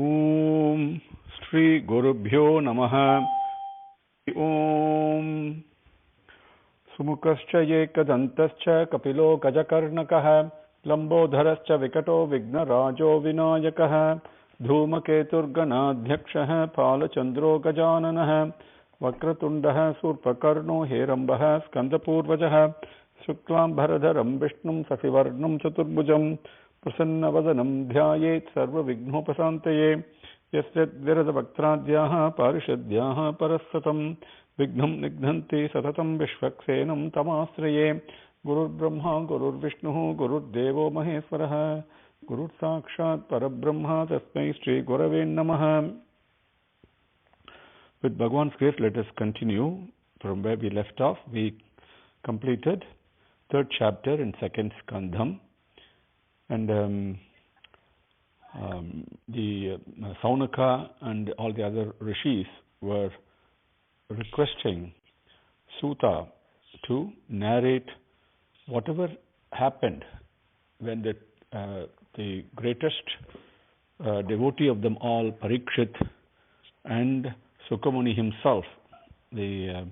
ओम श्री गुरुभ्यो नमः। ओम सुमुखश्च एकदन्तश्च कपिलो गजकर्णकः लंबोदरश्च विकटो विघ्नराजो विनायकः धूमकेतुर्गणाध्यक्षः फालचन्द्रो गजाननः वक्रतुण्डः शूर्पकर्णो हेरम्बः स्कन्दपूर्वजः शुक्लाम्बरधरं विष्णुं शशिवर्णं चतुर्भुजं प्रसन्नवदनं ध्यायेत् सर्वविघ्नोपशान्तये यस्य विरदवक्त्राद्याः पारिषद्याः परस्सतं विघ्नं निघ्नन्ति सततं विश्वक्सेनं तमाश्रये गुरुर्ब्रह्मा गुरुर्विष्णुः गुरुर्देवो महेश्वरः गुरुर्साक्षात् परब्रह्म तस्मै श्रीगुरवे नमः. With Bhagwan's grace, let us continue from where we left off. We completed third chapter in second Skandham, and the Saunaka and all the other rishis were requesting Suta to narrate whatever happened when the greatest devotee of them all, Parikshit, and Sukamuni himself, the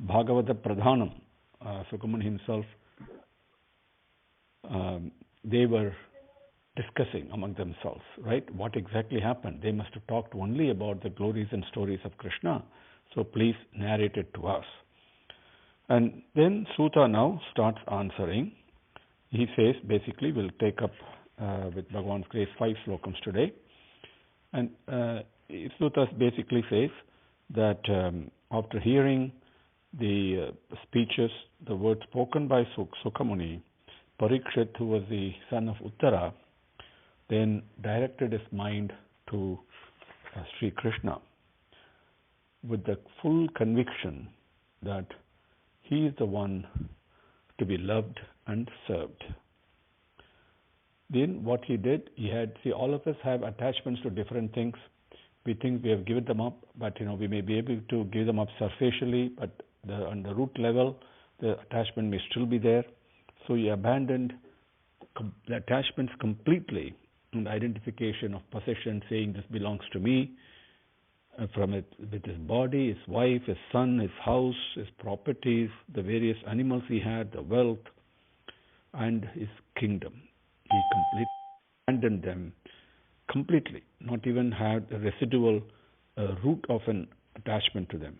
Bhagavata Pradhanam, Sukamuni himself, they were discussing among themselves, right? What exactly happened? They must have talked only about the glories and stories of Krishna. So please narrate it to us. And then Suta now starts answering. He says, basically, we'll take up with Bhagwan's grace 5 slokams today. And Suta basically says that after hearing the speeches, the words spoken by Sukamuni, Parikshit, who was the son of Uttara, then directed his mind to Sri Krishna with the full conviction that he is the one to be loved and served. Then what he did, see, all of us have attachments to different things. We think we have given them up, but we may be able to give them up surfacially, but on the root level, the attachment may still be there. So he abandoned the attachments completely and identification of possession, saying this belongs to me, from it with his body, his wife, his son, his house, his properties, the various animals he had, the wealth, and his kingdom. He completely abandoned them completely, not even had a residual root of an attachment to them.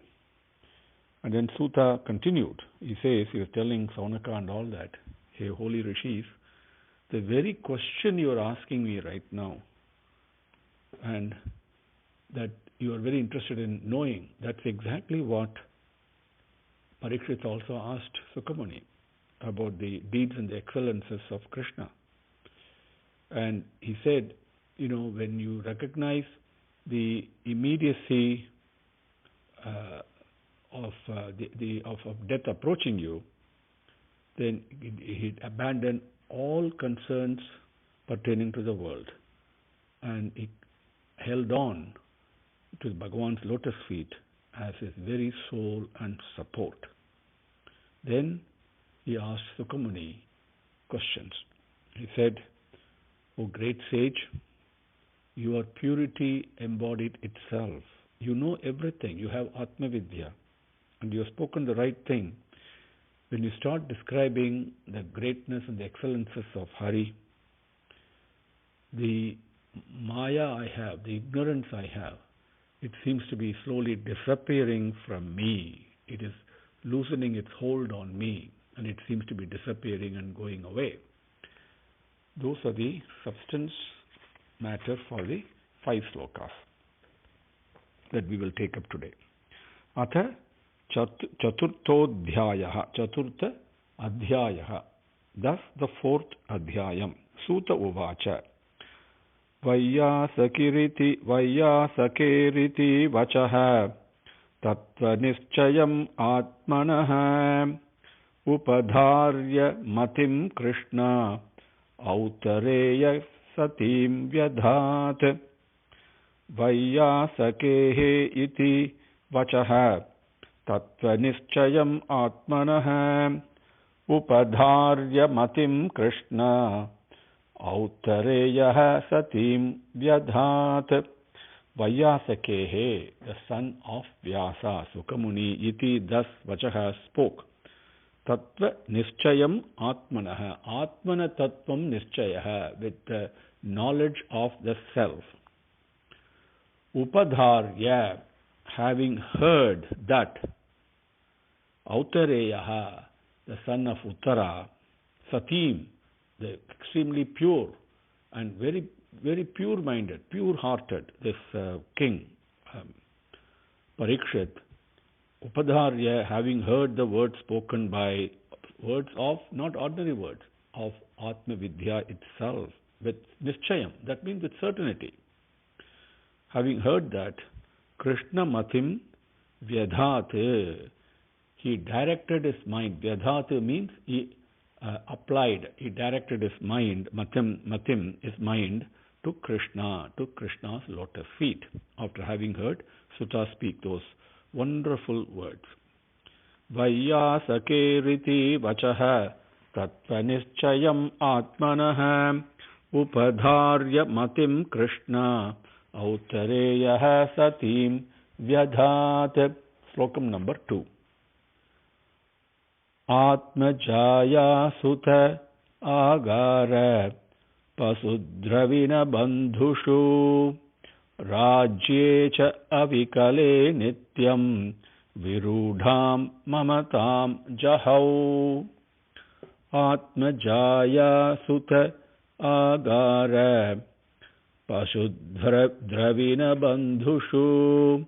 And then Suta continued. He says, he was telling Saunaka and all that, hey, holy rishis, the very question you are asking me right now, and that you are very interested in knowing, that's exactly what Parikshit also asked Sukamuni about the deeds and the excellences of Krishna. And he said, when you recognize the immediacy of death approaching you, then he abandoned all concerns pertaining to the world, and he held on to Bhagwan's lotus feet as his very soul and support. Then he asked Sukamuni questions. He said, O great sage, your purity embodied itself. You know everything. You have Atma Vidya, and you have spoken the right thing. When you start describing the greatness and the excellences of Hari, the Maya I have, the ignorance I have, it seems to be slowly disappearing from me. It is loosening its hold on me, and it seems to be disappearing and going away. Those are the substance matter for the 5 slokas that we will take up today. Atha Chaturthodhyayah, Chaturtha Adhyayah, thus the 4th Adhyayam. Suta Uvacha Vaiyasakiriti Vachaha Tattva-nischayam Atmanaha Upadharya Matim Krishna Autareya Satim Vyadhat. Vaiyasakehe iti Vachaha Tattva-nischayam Atmanaha Upadharya Matim Krishna Autareya Satim Vyadhat. Vyasakehe, the son of Vyasa, Sukamuni, iti thus Vachaha spoke. Tattva nischayam atmanaha, atmana tattvam nischayaha, with the knowledge of the self. Upadharya, having heard that. Autareyaha, the son of Uttara. Satim, the extremely pure and very, very pure-minded, pure-hearted, this king, Parikshit, Upadharya, having heard the words spoken by, words of, not ordinary words, of Atma Vidya itself, with Nischayam, that means with certainty. Having heard that, Krishna Matim Vyadhat, he directed his mind. Vyadhat means he applied, he directed his mind, Matim, his mind, to Krishna, to Krishna's lotus feet. After having heard Sutta speak those wonderful words. Vaiyasake riti vachaha tattva-nischayam atmanah upadharya matim Krishna autareyaha satim vyadhat. Slokam number 2. Atmajaya sutha agara pasudravina bandhushu rajye cha avikale nityam virudham mamatam jahau. Atmajaya sutha agara pasudravina bandhushu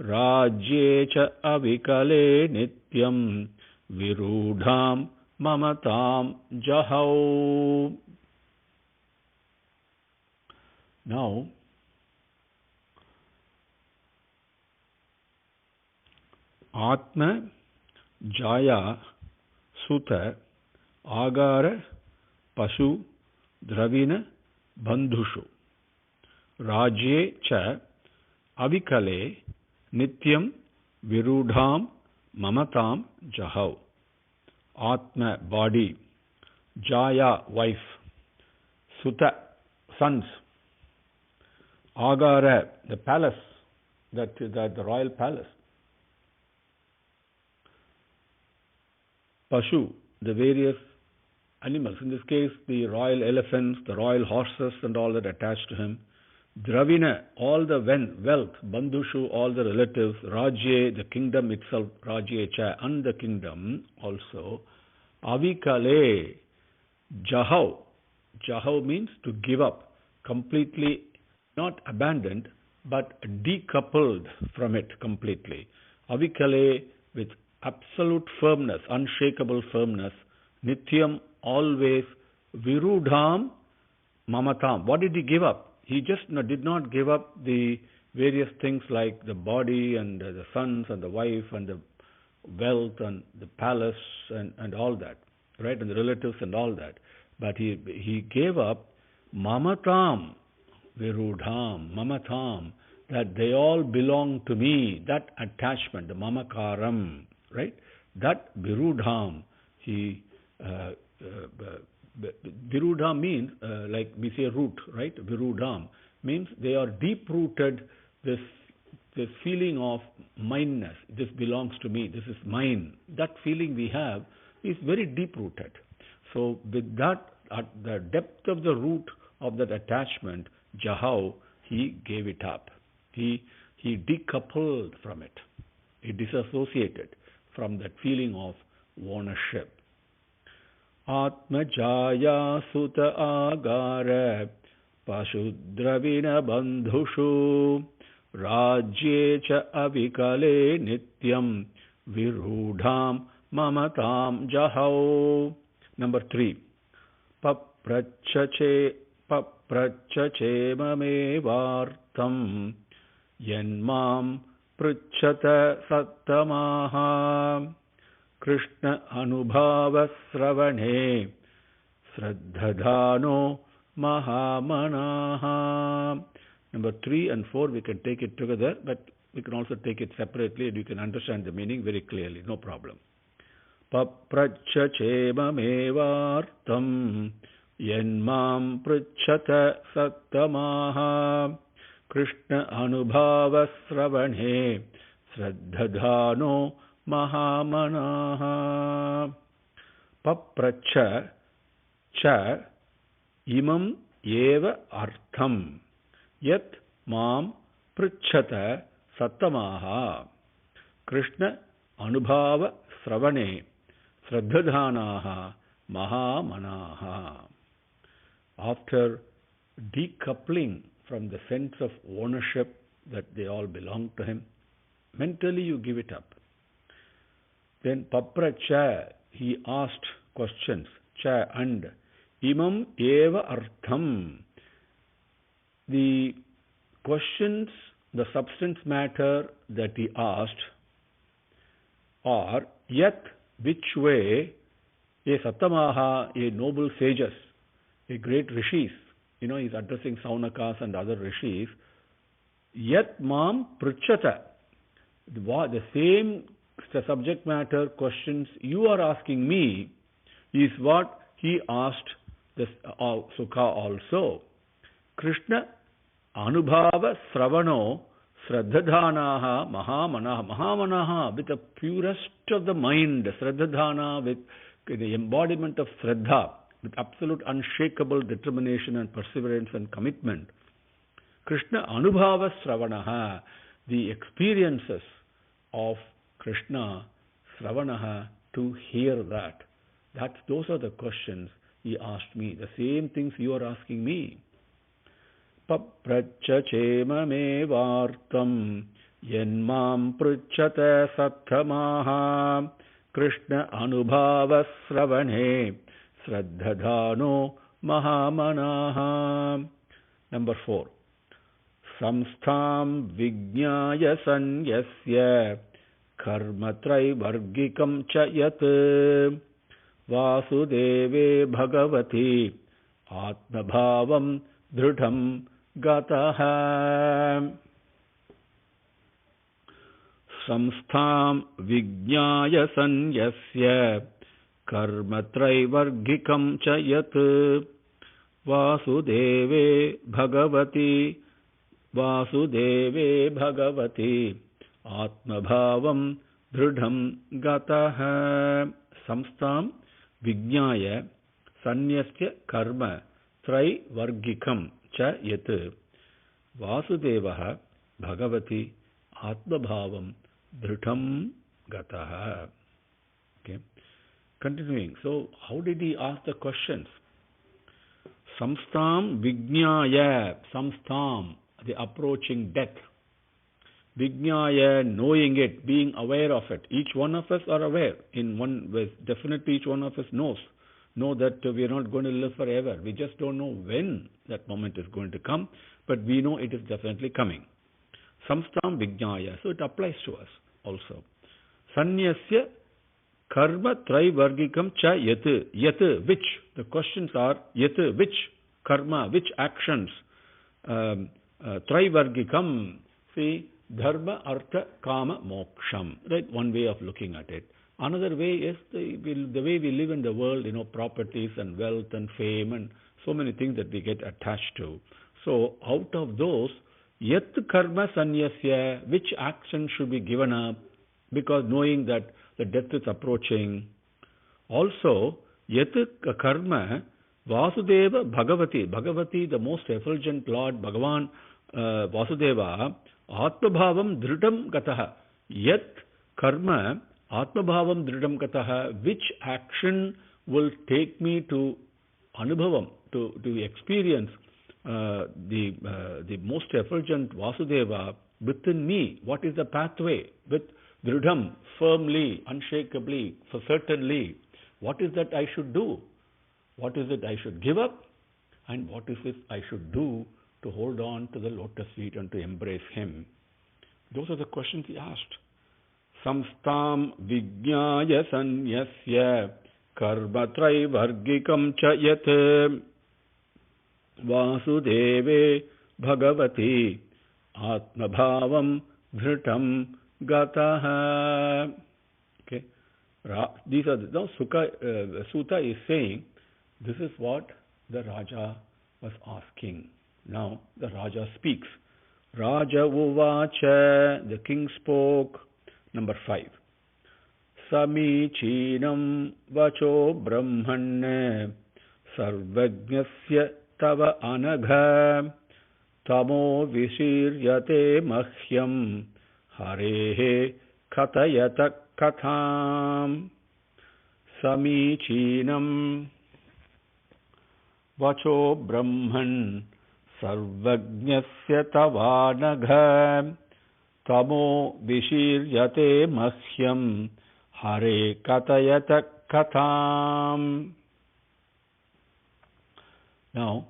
rajye cha avikale nityam virudham mamatam jahau. Now, Atma Jaya Suta Agara Pasu Dravina Bandhushu Rajye Cha Avikale Nityam Virudham Mamatam Jahau. Atma, body. Jaya, wife. Suta, sons. Agara, the palace, the royal palace. Pashu, the various animals. In this case, the royal elephants, the royal horses and all that attached to him. Dravina, all the wealth. Bandhushu, all the relatives. Rajye, the kingdom itself. Rajye cha, and the kingdom also. Avikale, Jahau. Jahau means to give up. Completely, not abandoned, but decoupled from it completely. Avikale, with absolute firmness, unshakable firmness. Nityam, always. Virudham, mamatam. What did he give up? He just did not give up the various things like the body and the sons and the wife and the wealth and the palace and all that, right? And the relatives and all that. But he gave up mamatam, virudham, mamatam, that they all belong to me, that attachment, the mamakaram, right? That virudham, Virudha means, like we say root, right? Virudham means they are deep-rooted, this feeling of mineness. This belongs to me. This is mine. That feeling we have is very deep-rooted. So with that, at the depth of the root of that attachment, Jahau, he gave it up. He decoupled from it. He disassociated from that feeling of ownership. Atmajaya sutta agara pasudravina bandhushu rajye cha avikale nityam virudham mamatam jahau. Number 3. Paprachache mamevartam yanmam pruchata sattamaha Krishna anubhava sravane sraddhadhano mahamanaha. Number 3 and 4 we can take it together, but we can also take it separately and you can understand the meaning very clearly, no problem. Paprachache mamevartam yanmam pruchata sattamaha Krishna Anubhava Sravane Shraddhadhano Mahamanaha. Papracha cha imam eva artham yat mam pruchhata sattamaha. Krishna Anubhava Sravane Shraddhadhanaha Mahamanaha. After decoupling from the sense of ownership that they all belong to him, mentally you give it up. Then Papracha, he asked questions, cha and imam eva artham. The questions, the substance matter that he asked are yat, which way, a Sattamaha, a noble sages, a great rishis, he's addressing Saunakas and other rishis, yat mam pruchata, the same subject matter questions you are asking me is what he asked the Sukha also. Krishna Anubhava Sravano Shraddhadhanaha Mahamanaha. Mahamanaha, with the purest of the mind, Shraddhadhana, with the embodiment of Shraddha, with absolute unshakable determination and perseverance and commitment. Krishna Anubhava Sravanaha, the experiences of Krishna, Sravanaha, to hear that. Those are the questions he asked me. The same things you are asking me. Papracha chemame vartam yenmam pruchata sattamaha. Krishna Anubhava Sravane Shraddhadhano Mahamanaha. Number 4. Samstham Vijnaya Sanyasya Karmatrai Vargikam Chayat Vasudeve Bhagavati Atmabhavam Dhrudham Gataha. Samstham Vijnaya Sanyasya Karmatrai Vargikam Chayat Vasudeve Bhagavati Atmabhavam Dhrudham Gataha. Samstham Vijnaya Sanyasya Karma Trai Vargikam Cha Yat Vasudevaha Bhagavati Atmabhavam Dhrudham Gataha. Okay. Continuing. So, how did he ask the questions? Samstham Vijnaya. Samstham, the approaching death. Vijnaya, knowing it, being aware of it. Each one of us are aware. In one way, definitely each one of us know that we are not going to live forever. We just don't know when that moment is going to come, but we know it is definitely coming. Samstham Vijnaya. So it applies to us also. Sanyasya Karma Traivargikam Cha Yat. Yat, which? The questions are Yat, which karma, which actions? Traivargikam. See, Dharma, Artha, Kama, Moksham. Right? One way of looking at it. Another way is the way we live in the world, properties and wealth and fame and so many things that we get attached to. So, out of those, Yat Karma Sanyasya, which action should be given up? Because knowing that the death is approaching. Also, Yat Karma Vasudeva Bhagavati. Bhagavati, the most effulgent Lord, Bhagavan Vasudeva, Atmabhavam Dhrudham Gataha. Yat Karma Atmabhavam Dhrudham Gataha. Which action will take me to Anubhavam, to experience the most effulgent Vasudeva within me? What is the pathway? With Dhrudham, firmly, unshakably, for certainly. What is that I should do? What is it I should give up? And what is it I should do to hold on to the lotus feet and to embrace him? Those are the questions he asked. Samstham Vijnaya Sanyasya Karmatrai Vargikam Chayat Vasudeve Bhagavati Atmabhavam Dhritam Gataha. Okay. These are now Suta is saying this is what the Raja was asking. Now the Raja speaks. Raja Uvacha, the king spoke. Number 5. Samichinam vacho brahman sarvajnasya tava anagha tamo vishiryate mahyam harehe katayata katham. Samichinam vacho brahman sarvajnasya tava anagha tamo vishiryate mahyam hare katayata katham. Now,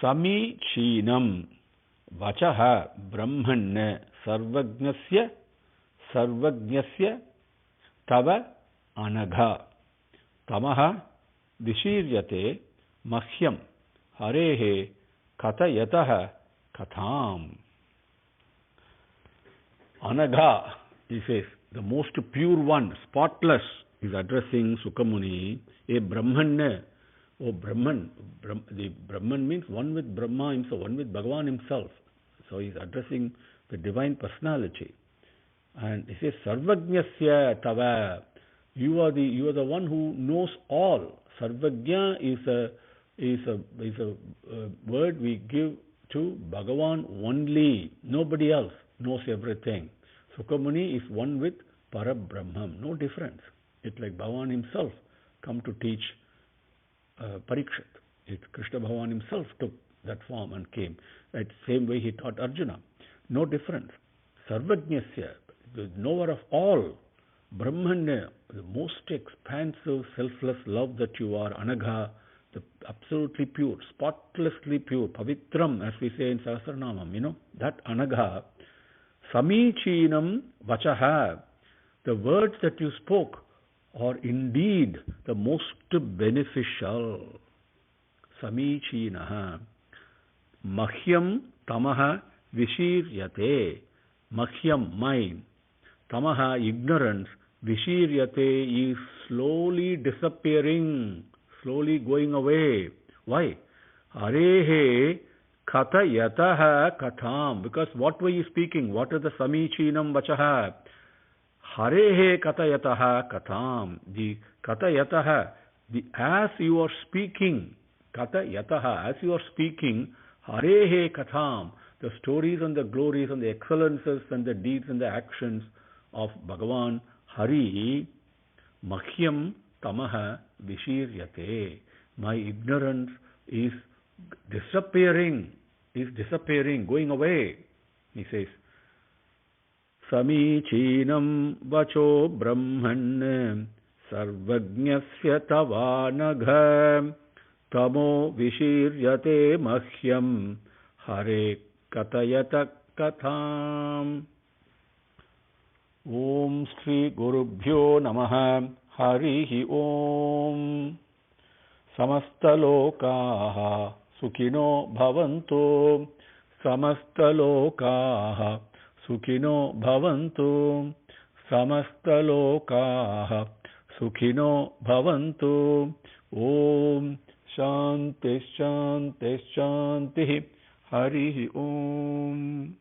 Samichinam vachaha brahman sarvajnasya tava anagha tamaha vishiryate mahyam harehe katayatah katham. Anagha, he says, the most pure one, spotless, is addressing Sukamuni, a Brahman. Oh Brahman, the Brahman means one with Brahma himself, one with Bhagavan himself. So he is addressing the divine personality. And he says, Sarvajnasya tava. You are the one who knows all. Sarvajna is a word we give to Bhagavan only. Nobody else knows everything. Sukamuni is one with Parabrahman. No difference. It's like Bhagavan himself come to teach Parikshit. Krishna Bhagavan himself took that form and came. Right? Same way he taught Arjuna. No difference. Sarvajnasya, the knower of all. Brahman, the most expansive, selfless love that you are. Anagha, the absolutely pure, spotlessly pure. Pavitram, as we say in Sahasranamam, that Anagha. Samichinam vachaha. The words that you spoke are indeed the most beneficial. Samichinaha. Mahyam tamaha vishiryate. Mahyam, mine. Tamaha, ignorance. Vishiryate is slowly disappearing, slowly going away. Why? Harehe katayataha katham. Because what were you speaking? What is the samichinam vachaha? Harehe katayataha katham. The katayataha, as you are speaking, katayataha, as you are speaking, harehe katham, the stories and the glories and the excellences and the deeds and the actions of Bhagavan Hari, mahyam tamaha vishiryate. My ignorance is disappearing, going away. He says, Samichinam vacho brahman sarvajnasya tavanagha tamo vishiryate mahyam hare katayata katham. Om Shri Gurubhyo Namaha. Harihi Om. Samastalokaha Sukhino Bhavantu. Samastalokaha Sukhino Bhavantu. Samastalokaha Sukhino Bhavantu. Om Shanti Shanti Shanti. Harihi Om.